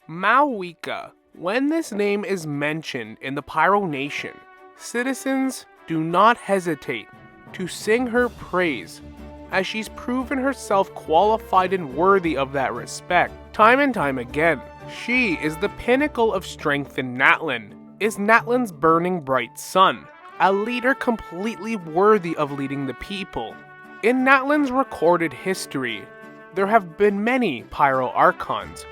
Mavuika. When this name is mentioned in the Pyro Nation, citizens do not hesitate to sing her praise, as she's proven herself qualified and worthy of that respect. Time and time again, she is the pinnacle of strength in Natlan, is Natlan's burning bright sun, a leader completely worthy of leading the people. In Natlan's recorded history, there have been many Pyro Archons,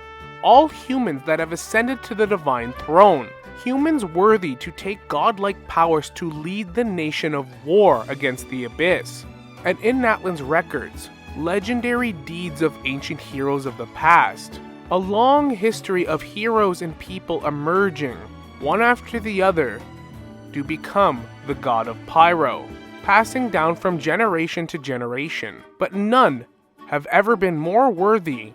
all humans that have ascended to the divine throne, humans worthy to take godlike powers to lead the nation of war against the Abyss. And in Natlan's records, legendary deeds of ancient heroes of the past, a long history of heroes and people emerging, one after the other, to become the god of Pyro, passing down from generation to generation. But none have ever been more worthy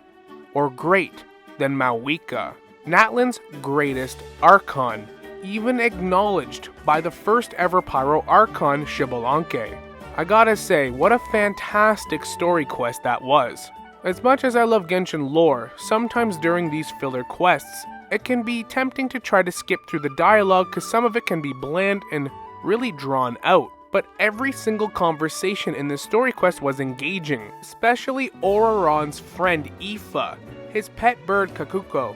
or great than Mavuika, Natlan's greatest Archon, even acknowledged by the first ever Pyro Archon, Xbalanque. I gotta say, what a fantastic story quest that was. As much as I love Genshin lore, sometimes during these filler quests, it can be tempting to try to skip through the dialogue because some of it can be bland and really drawn out. But every single conversation in this story quest was engaging, especially Oraron's friend Aoife, his pet bird Kakuko,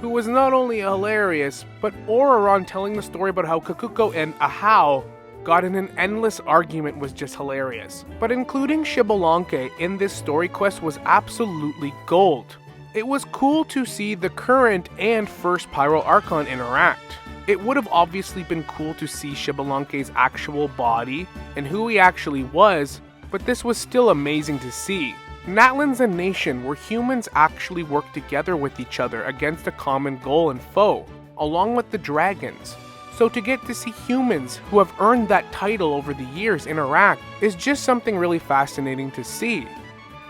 who was not only hilarious, but Oraron telling the story about how Kakuko and Ahau got in an endless argument was just hilarious. But including Xbalanque in this story quest was absolutely gold. It was cool to see the current and first Pyro Archon interact. It would have obviously been cool to see Xbalanque's actual body and who he actually was, but this was still amazing to see. Natlan's a nation where humans actually work together with each other against a common goal and foe, along with the dragons. So to get to see humans who have earned that title over the years interact is just something really fascinating to see.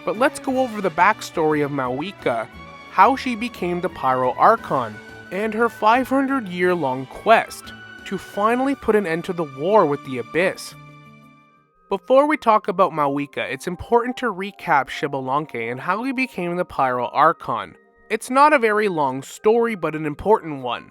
But let's go over the backstory of Mavuika, how she became the Pyro Archon, and her 500-year-long quest to finally put an end to the war with the Abyss. Before we talk about Mavuika, it's important to recap Xbalanque and how he became the Pyro Archon. It's not a very long story, but an important one,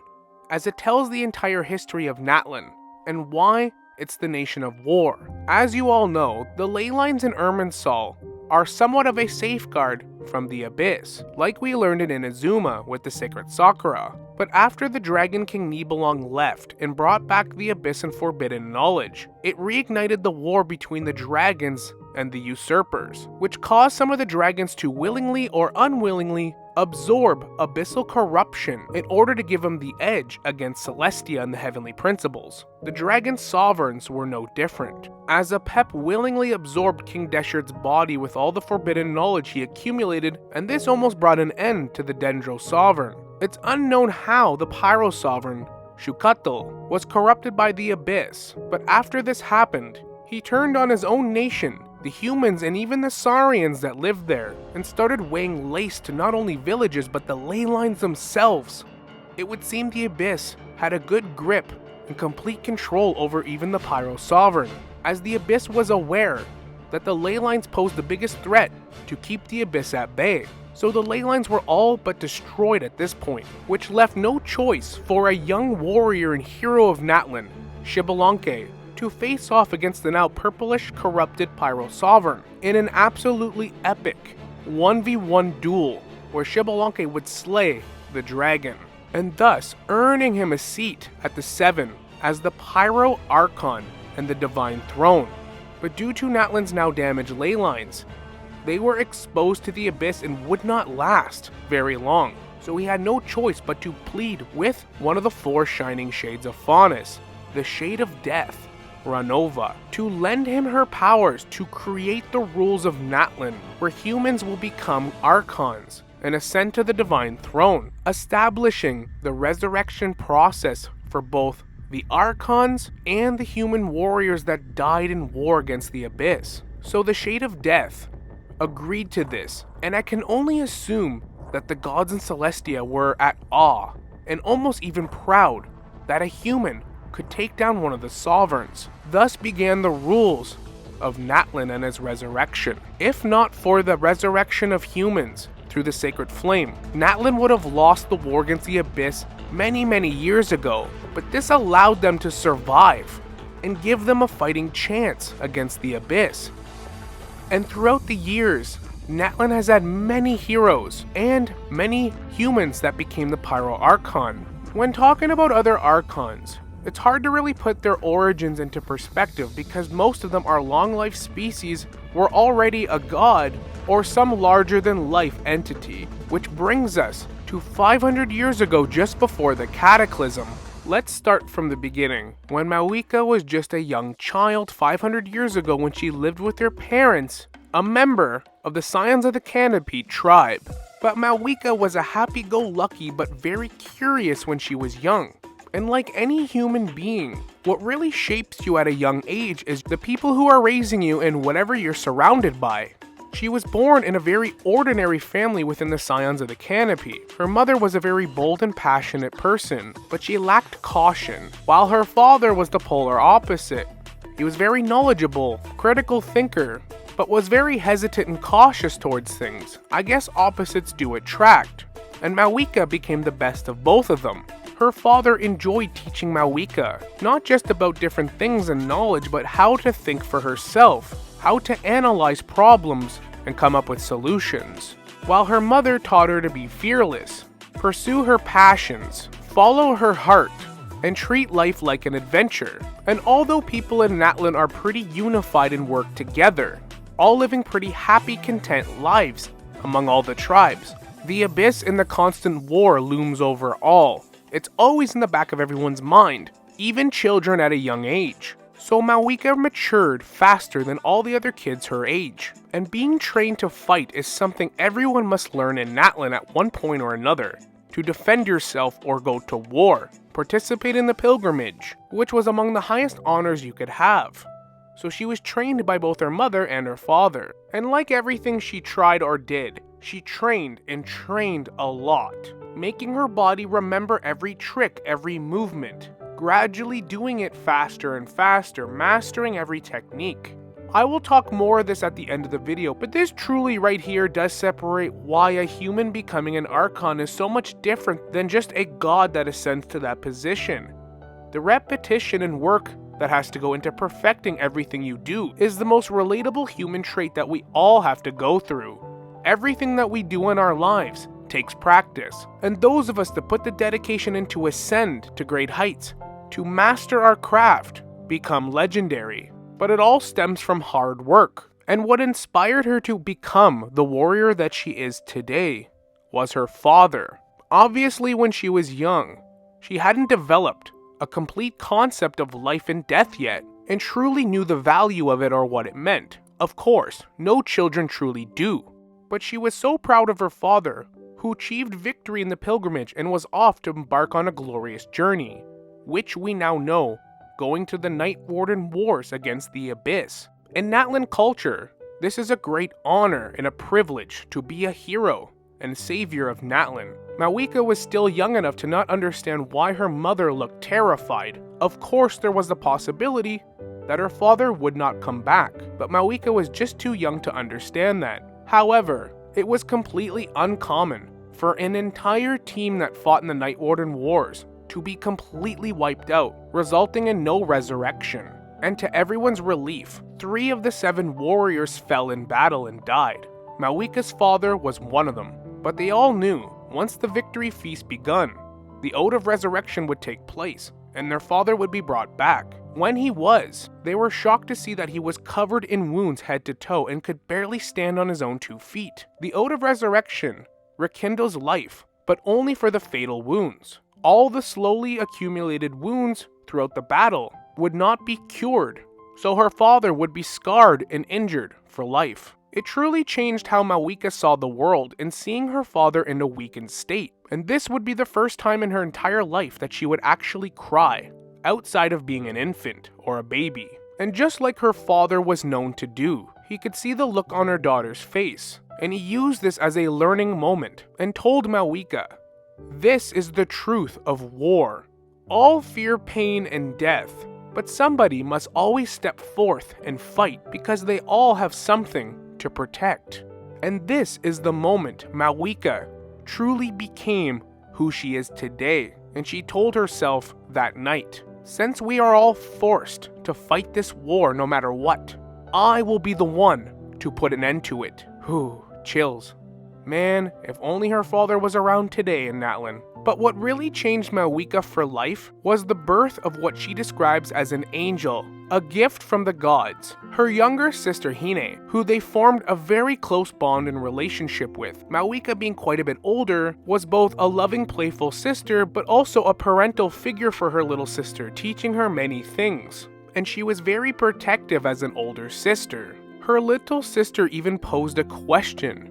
as it tells the entire history of Natlan, and why it's the nation of war. As you all know, the ley lines in Irminsul are somewhat of a safeguard from the Abyss, like we learned in Inazuma with the Sacred Sakura. But after the Dragon King Nibelung left and brought back the Abyss and Forbidden Knowledge, it reignited the war between the dragons and the usurpers, which caused some of the dragons to willingly or unwillingly absorb abyssal corruption in order to give them the edge against Celestia and the Heavenly Principles. The dragon sovereigns were no different, as Apep willingly absorbed King Deshard's body with all the forbidden knowledge he accumulated, and this almost brought an end to the Dendro sovereign. It's unknown how the Pyro sovereign, Shukatl, was corrupted by the Abyss, but after this happened, he turned on his own nation, the humans and even the Saurians that lived there, and started weighing lace to not only villages but the ley lines themselves. It would seem the Abyss had a good grip and complete control over even the Pyro Sovereign, as the Abyss was aware that the ley lines posed the biggest threat to keep the Abyss at bay. So the ley lines were all but destroyed at this point, which left no choice for a young warrior and hero of Natlan, Xbalanque, to face off against the now purplish corrupted Pyro Sovereign in an absolutely epic 1v1 duel where Xbalanque would slay the dragon, and thus earning him a seat at the Seven as the Pyro Archon and the Divine Throne. But due to Natlan's now damaged ley lines, they were exposed to the Abyss and would not last very long, so he had no choice but to plead with one of the four shining shades of Faunus, the Shade of Death, Ranova, to lend him her powers to create the rules of Natlan, where humans will become Archons and ascend to the Divine Throne, establishing the resurrection process for both the Archons and the human warriors that died in war against the Abyss. So the Shade of Death agreed to this, and I can only assume that the gods in Celestia were at awe and almost even proud that a human could take down one of the sovereigns. Thus began the rules of Natlan and his resurrection. If not for the resurrection of humans through the sacred flame. Natlan would have lost the war against the Abyss many years ago, but this allowed them to survive and give them a fighting chance against the Abyss. And throughout the years, Natlan has had many heroes and many humans that became the Pyro Archon. When talking about other Archons, it's hard to really put their origins into perspective because most of them are long-life species were already a god or some larger-than-life entity, which brings us to 500 years ago just before the Cataclysm. Let's start from the beginning, when Mavuika was just a young child 500 years ago when she lived with her parents, a member of the Scions of the Canopy tribe. But Mavuika was a happy-go-lucky but very curious when she was young. And like any human being, what really shapes you at a young age is the people who are raising you and whatever you're surrounded by. She was born in a very ordinary family within the Scions of the Canopy. Her mother was a very bold and passionate person, but she lacked caution, while her father was the polar opposite. He was very knowledgeable, critical thinker, but was very hesitant and cautious towards things. I guess opposites do attract, and Mavuika became the best of both of them. Her father enjoyed teaching Mavuika, not just about different things and knowledge, but how to think for herself, how to analyze problems and come up with solutions. While her mother taught her to be fearless, pursue her passions, follow her heart, and treat life like an adventure. And although people in Natlan are pretty unified and work together, all living pretty happy, content lives among all the tribes, the Abyss and the constant war looms over all. It's always in the back of everyone's mind, even children at a young age. So Mavuika matured faster than all the other kids her age, and being trained to fight is something everyone must learn in Natlan at one point or another. To defend yourself or go to war, participate in the pilgrimage, which was among the highest honors you could have. So she was trained by both her mother and her father, and like everything she tried or did, she trained and trained a lot, making her body remember every trick, every movement, gradually doing it faster and faster, mastering every technique. I will talk more of this at the end of the video, but this truly right here does separate why a human becoming an Archon is so much different than just a god that ascends to that position. The repetition and work that has to go into perfecting everything you do is the most relatable human trait that we all have to go through. Everything that we do in our lives takes practice, and those of us that put the dedication in to ascend to great heights, to master our craft, become legendary. But it all stems from hard work, and what inspired her to become the warrior that she is today was her father. Obviously, when she was young, she hadn't developed a complete concept of life and death yet, and truly knew the value of it or what it meant. Of course, no children truly do, but she was so proud of her father, who achieved victory in the pilgrimage and was off to embark on a glorious journey, which we now know, going to the Night Warden Wars against the Abyss. In Natlan culture, this is a great honor and a privilege to be a hero and savior of Natlan. Mavuika was still young enough to not understand why her mother looked terrified. Of course, there was the possibility that her father would not come back, but Mavuika was just too young to understand that. However, it was completely uncommon for an entire team that fought in the Night Warden Wars to be completely wiped out, resulting in no resurrection. And to everyone's relief, 3 of the 7 warriors fell in battle and died. Mavuika's father was one of them, but they all knew once the victory feast begun, the Ode of Resurrection would take place, and their father would be brought back. When he was, they were shocked to see that he was covered in wounds head to toe and could barely stand on his own 2 feet. The Ode of Resurrection rekindles life, but only for the fatal wounds. All the slowly accumulated wounds throughout the battle would not be cured, so her father would be scarred and injured for life. It truly changed how Mavuika saw the world in seeing her father in a weakened state, and this would be the first time in her entire life that she would actually cry, outside of being an infant or a baby. And just like her father was known to do, he could see the look on her daughter's face, and he used this as a learning moment and told Mavuika, "This is the truth of war. All fear pain and death, but somebody must always step forth and fight because they all have something to protect." And this is the moment Mavuika truly became who she is today. And she told herself that night, since we are all forced to fight this war no matter what, I will be the one to put an end to it. Whew, chills. Man, if only her father was around today in Natlan. But what really changed Mavuika for life was the birth of what she describes as an angel, a gift from the gods. Her younger sister Hine, who they formed a very close bond and relationship with. Mavuika, being quite a bit older, was both a loving, playful sister, but also a parental figure for her little sister, teaching her many things. And she was very protective as an older sister. Her little sister even posed a question,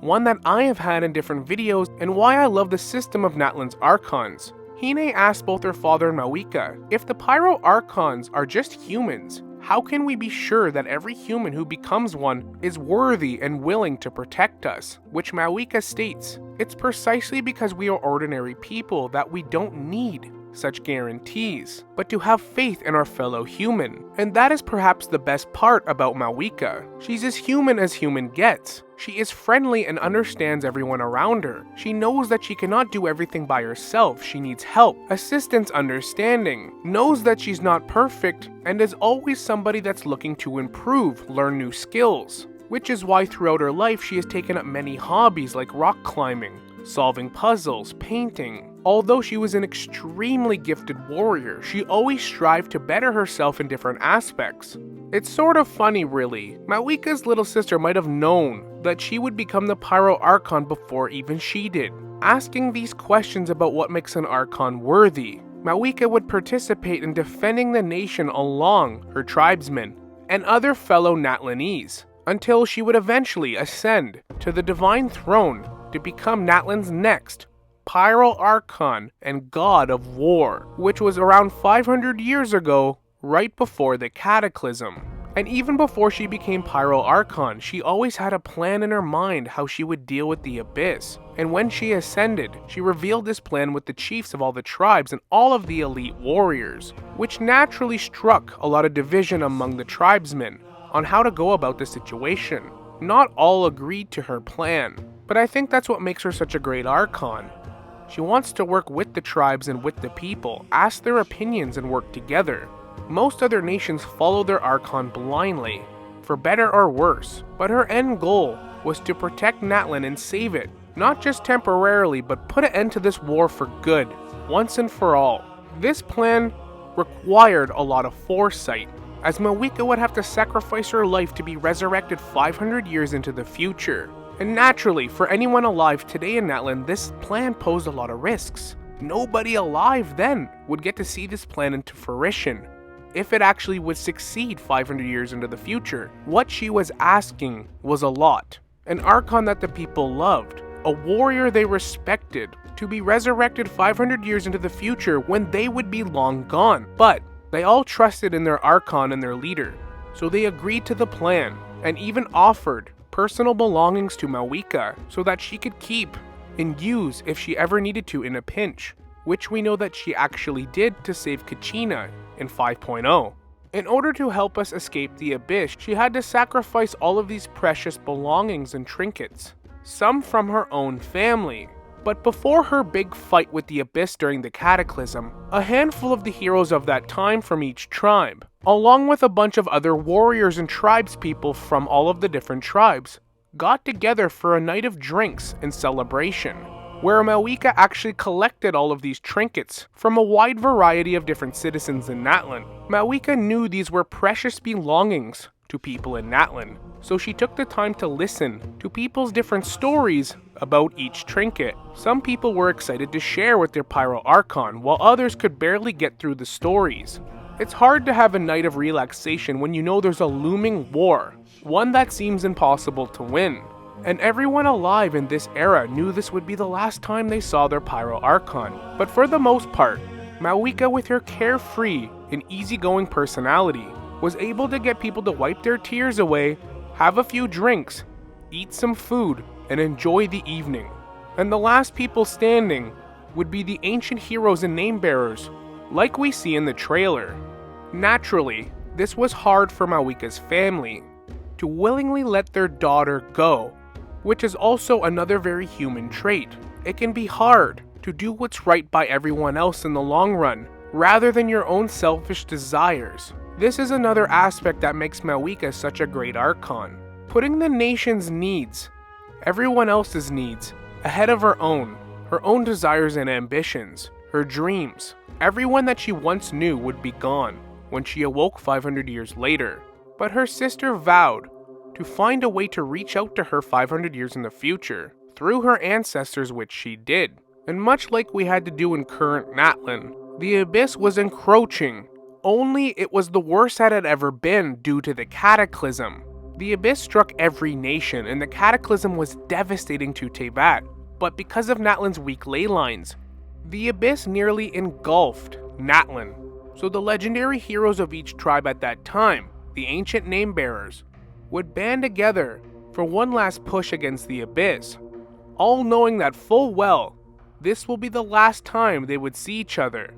one that I have had in different videos, and why I love the system of Natlan's Archons. Hine asked both her father and Mavuika, if the Pyro Archons are just humans, how can we be sure that every human who becomes one is worthy and willing to protect us? Which Mavuika states, it's precisely because we are ordinary people that we don't need such guarantees, but to have faith in our fellow human. And that is perhaps the best part about Mavuika. She's as human gets. She is friendly and understands everyone around her. She knows that she cannot do everything by herself. She needs help, assistance, understanding, knows that she's not perfect, and is always somebody that's looking to improve, learn new skills. Which is why throughout her life she has taken up many hobbies like rock climbing, solving puzzles, painting. Although she was an extremely gifted warrior, she always strived to better herself in different aspects. It's sort of funny really, Mavuika's little sister might have known that she would become the Pyro Archon before even she did. Asking these questions about what makes an Archon worthy, Mavuika would participate in defending the nation along her tribesmen and other fellow Natlanese, until she would eventually ascend to the divine throne to become Natlan's next Pyro Archon and God of War, which was around 500 years ago, right before the Cataclysm. And even before she became Pyro Archon, she always had a plan in her mind how she would deal with the Abyss. And when she ascended, she revealed this plan with the chiefs of all the tribes and all of the elite warriors, which naturally struck a lot of division among the tribesmen on how to go about the situation. Not all agreed to her plan, but I think that's what makes her such a great Archon. She wants to work with the tribes and with the people, ask their opinions and work together. Most other nations follow their Archon blindly, for better or worse, but her end goal was to protect Natlan and save it, not just temporarily, but put an end to this war for good, once and for all. This plan required a lot of foresight, as Mavuika would have to sacrifice her life to be resurrected 500 years into the future. And naturally, for anyone alive today in Natlan, this plan posed a lot of risks. Nobody alive then would get to see this plan into fruition, if it actually would succeed 500 years into the future. What she was asking was a lot. An Archon that the people loved, a warrior they respected, to be resurrected 500 years into the future when they would be long gone. But they all trusted in their Archon and their leader, so they agreed to the plan, and even offered personal belongings to Mavuika so that she could keep and use if she ever needed to in a pinch, which we know that she actually did to save Kachina in 5.0. In order to help us escape the Abyss, she had to sacrifice all of these precious belongings and trinkets, some from her own family. But before her big fight with the Abyss during the Cataclysm, a handful of the heroes of that time from each tribe, along with a bunch of other warriors and tribespeople from all of the different tribes, got together for a night of drinks and celebration, where Mavuika actually collected all of these trinkets from a wide variety of different citizens in Natlan. Mavuika knew these were precious belongings to people in Natlan, so she took the time to listen to people's different stories about each trinket. Some people were excited to share with their Pyro Archon, while others could barely get through the stories. It's hard to have a night of relaxation when you know there's a looming war, one that seems impossible to win. And everyone alive in this era knew this would be the last time they saw their Pyro Archon. But for the most part, Mavuika, with her carefree and easygoing personality, was able to get people to wipe their tears away, have a few drinks, eat some food, and enjoy the evening. And the last people standing would be the ancient heroes and name bearers, like we see in the trailer. Naturally, this was hard for Mavuika's family to willingly let their daughter go, which is also another very human trait. It can be hard to do what's right by everyone else in the long run, rather than your own selfish desires. This is another aspect that makes Mavuika such a great Archon, putting the nation's needs, everyone else's needs, ahead of her own desires and ambitions, her dreams. Everyone that she once knew would be gone when she awoke 500 years later, but her sister vowed to find a way to reach out to her 500 years in the future through her ancestors, which she did. And much like we had to do in current Natlan, the Abyss was encroaching, only it was the worst that had ever been due to the Cataclysm. The Abyss struck every nation, and the Cataclysm was devastating to Teyvat, but because of Natlan's weak ley lines, the Abyss nearly engulfed Natlan. So the legendary heroes of each tribe at that time, the ancient name-bearers, would band together for one last push against the Abyss, all knowing that full well this will be the last time they would see each other,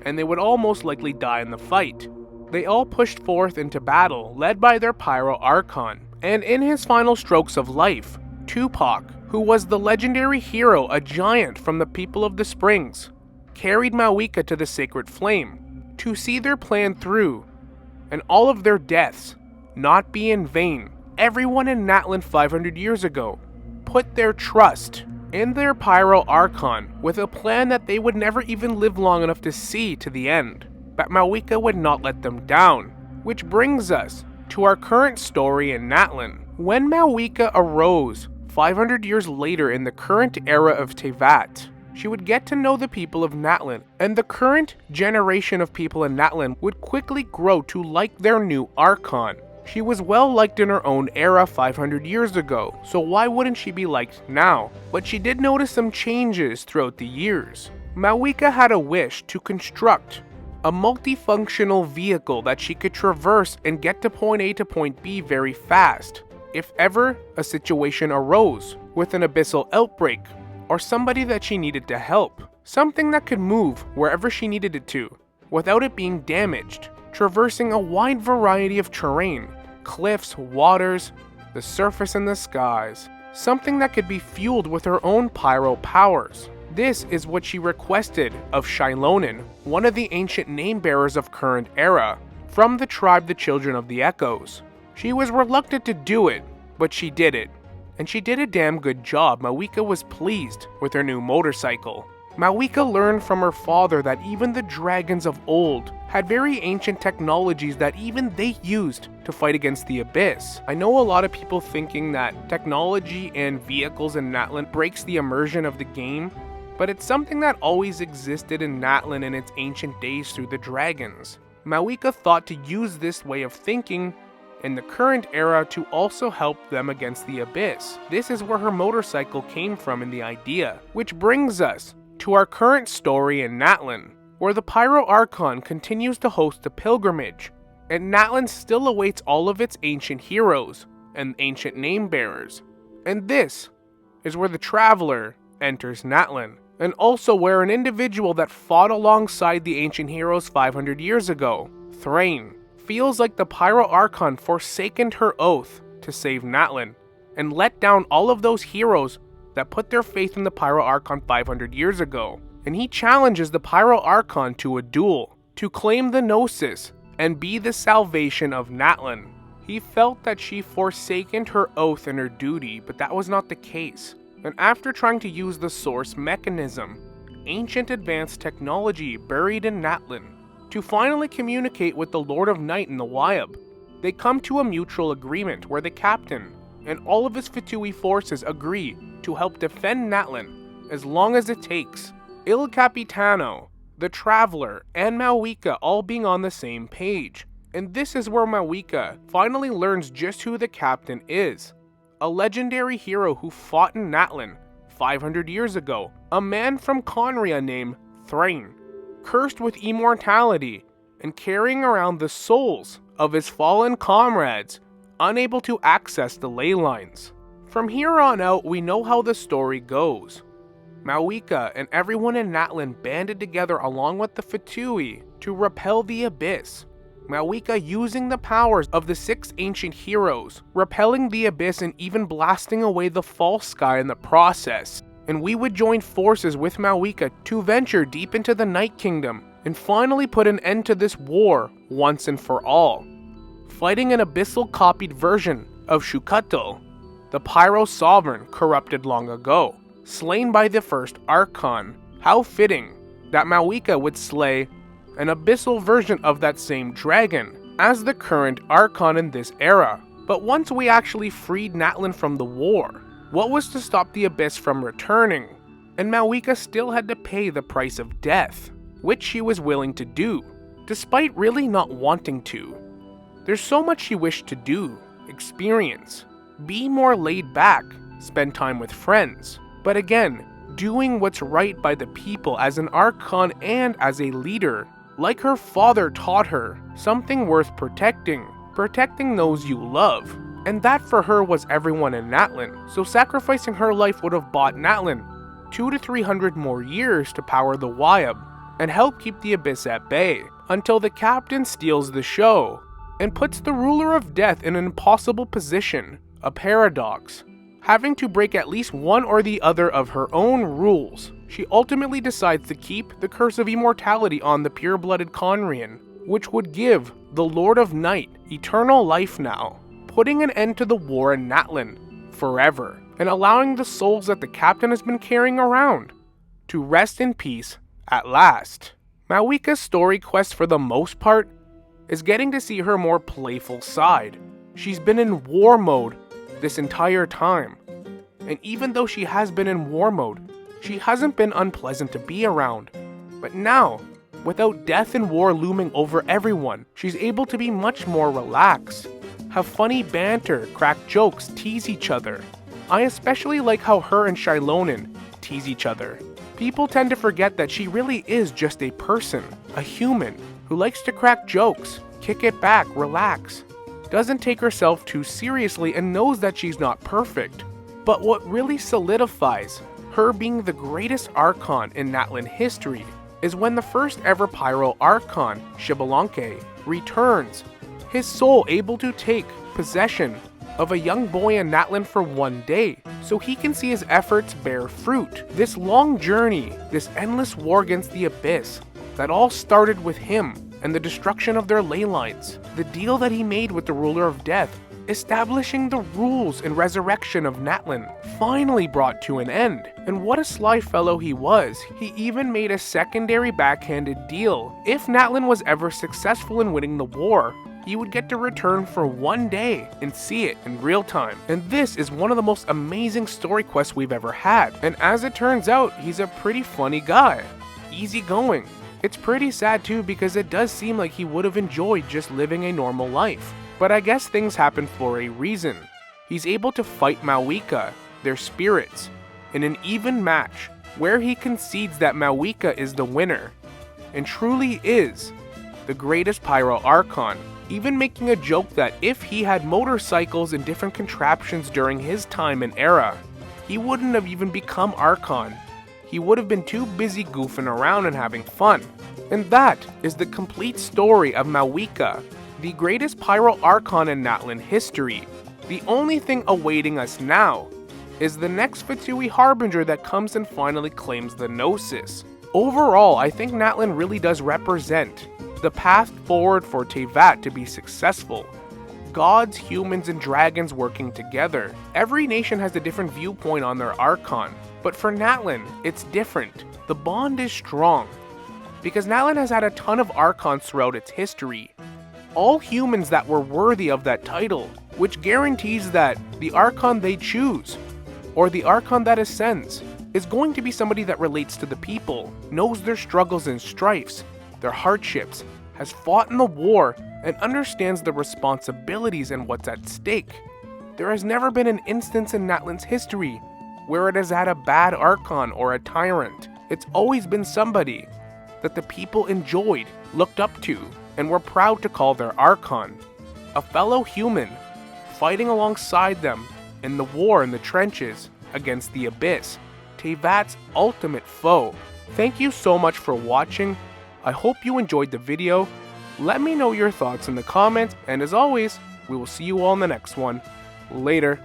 and they would all most likely die in the fight. They all pushed forth into battle, led by their Pyro Archon, and in his final strokes of life, Tupac, who was the legendary hero, a giant from the people of the Springs, carried Mavuika to the Sacred Flame to see their plan through, and all of their deaths not be in vain. Everyone in Natlan 500 years ago put their trust in their Pyro Archon with a plan that they would never even live long enough to see to the end. But Mavuika would not let them down, which brings us to our current story in Natlan. When Mavuika arose 500 years later in the current era of Teyvat, she would get to know the people of Natlan, and the current generation of people in Natlan would quickly grow to like their new Archon. She was well liked in her own era 500 years ago, so why wouldn't she be liked now? But she did notice some changes throughout the years. Mavuika had a wish to construct a multifunctional vehicle that she could traverse and get to point A to point B very fast, if ever a situation arose with an abyssal outbreak or somebody that she needed to help. Something that could move wherever she needed it to, without it being damaged, traversing a wide variety of terrain, cliffs, waters, the surface and the skies. Something that could be fueled with her own pyro powers. This is what she requested of Shilonen, one of the ancient name-bearers of current era, from the tribe the Children of the Echoes. She was reluctant to do it, but she did it. And she did a damn good job. Mavuika was pleased with her new motorcycle. Mavuika learned from her father that even the dragons of old had very ancient technologies that even they used to fight against the Abyss. I know a lot of people thinking that technology and vehicles in Natlan breaks the immersion of the game, but it's something that always existed in Natlan in its ancient days through the dragons. Mavuika thought to use this way of thinking in the current era to also help them against the Abyss. This is where her motorcycle came from in the idea, which brings us to our current story in Natlan, where the Pyro Archon continues to host a pilgrimage, and Natlan still awaits all of its ancient heroes and ancient name-bearers. And this is where the Traveler enters Natlan, and also where an individual that fought alongside the ancient heroes 500 years ago, Thrain, feels like the Pyro Archon forsaken her oath to save Natlan, and let down all of those heroes that put their faith in the Pyro Archon 500 years ago. And he challenges the Pyro Archon to a duel, to claim the Gnosis and be the salvation of Natlan. He felt that she forsaken her oath and her duty, but that was not the case. And after trying to use the source mechanism, ancient advanced technology buried in Natlan, to finally communicate with the Lord of Night in the Wyab, they come to a mutual agreement where the captain and all of his Fatui forces agree to help defend Natlan as long as it takes. Il Capitano, the Traveler, and Mavuika all being on the same page. And this is where Mavuika finally learns just who the captain is. A legendary hero who fought in Natlan 500 years ago. A man from Conria named Thrain, cursed with immortality and carrying around the souls of his fallen comrades, unable to access the ley lines. From here on out, we know how the story goes. Mavuika and everyone in Natlan banded together along with the Fatui to repel the Abyss. Mavuika using the powers of the 6 ancient heroes, repelling the abyss and even blasting away the false sky in the process. And we would join forces with Mavuika to venture deep into the Night Kingdom and finally put an end to this war once and for all. Fighting an abyssal copied version of Shukato, the Pyro Sovereign corrupted long ago, slain by the first Archon. How fitting that Mavuika would slay an abyssal version of that same dragon as the current Archon in this era. But once we actually freed Natlan from the war, what was to stop the abyss from returning? And Mavuika still had to pay the price of death, which she was willing to do, despite really not wanting to. There's so much she wished to do, experience, be more laid back, spend time with friends, but again, doing what's right by the people as an Archon and as a leader, like her father taught her, something worth protecting those you love. And that for her was everyone in Natlan, so sacrificing her life would have bought Natlan 200 to 300 more years to power the Wyab and help keep the abyss at bay, until the captain steals the show and puts the ruler of death in an impossible position, a paradox. Having to break at least one or the other of her own rules, she ultimately decides to keep the curse of immortality on the pure-blooded Conrian, which would give the Lord of Night eternal life now, putting an end to the war in Natlan forever, and allowing the souls that the captain has been carrying around to rest in peace at last. Mavuika's story quest for the most part is getting to see her more playful side. She's been in war mode this entire time, and even though she has been in war mode, she hasn't been unpleasant to be around. But now, without death and war looming over everyone, she's able to be much more relaxed, have funny banter, crack jokes, tease each other. I especially like how her and Shilonen tease each other. People tend to forget that she really is just a person, a human, who likes to crack jokes, kick it back, relax, doesn't take herself too seriously, and knows that she's not perfect. But what really solidifies her being the greatest Archon in Natlan history is when the first ever Pyro Archon, Xbalanque, returns, his soul able to take possession of a young boy in Natlan for one day, so he can see his efforts bear fruit. This long journey, this endless war against the abyss, that all started with him and the destruction of their ley lines, the deal that he made with the ruler of death, establishing the rules and resurrection of Natlan, finally brought to an end. And what a sly fellow he was. He even made a secondary backhanded deal. If Natlan was ever successful in winning the war, he would get to return for one day and see it in real time. And this is one of the most amazing story quests we've ever had. And as it turns out, he's a pretty funny guy, easygoing. It's pretty sad too, because it does seem like he would have enjoyed just living a normal life. But I guess things happen for a reason. He's able to fight Mavuika, their spirits, in an even match, where he concedes that Mavuika is the winner, and truly is the greatest Pyro Archon, even making a joke that if he had motorcycles and different contraptions during his time and era, he wouldn't have even become Archon. He would have been too busy goofing around and having fun. And that is the complete story of Mavuika, the greatest Pyro Archon in Natlan history. The only thing awaiting us now is the next Fatui Harbinger that comes and finally claims the Gnosis. Overall, I think Natlan really does represent the path forward for Teyvat to be successful. Gods, humans, and dragons working together. Every nation has a different viewpoint on their Archon, but for Natlan, it's different. The bond is strong, because Natlan has had a ton of Archons throughout its history, all humans that were worthy of that title, which guarantees that the Archon they choose, or the Archon that ascends, is going to be somebody that relates to the people, knows their struggles and strifes, their hardships, has fought in the war, and understands the responsibilities and what's at stake. There has never been an instance in Natlan's history where it has had a bad Archon or a tyrant. It's always been somebody that the people enjoyed, looked up to, and were proud to call their Archon. A fellow human, fighting alongside them in the war in the trenches against the Abyss, Teyvat's ultimate foe. Thank you so much for watching. I hope you enjoyed the video. Let me know your thoughts in the comments, and as always, we will see you all in the next one. Later.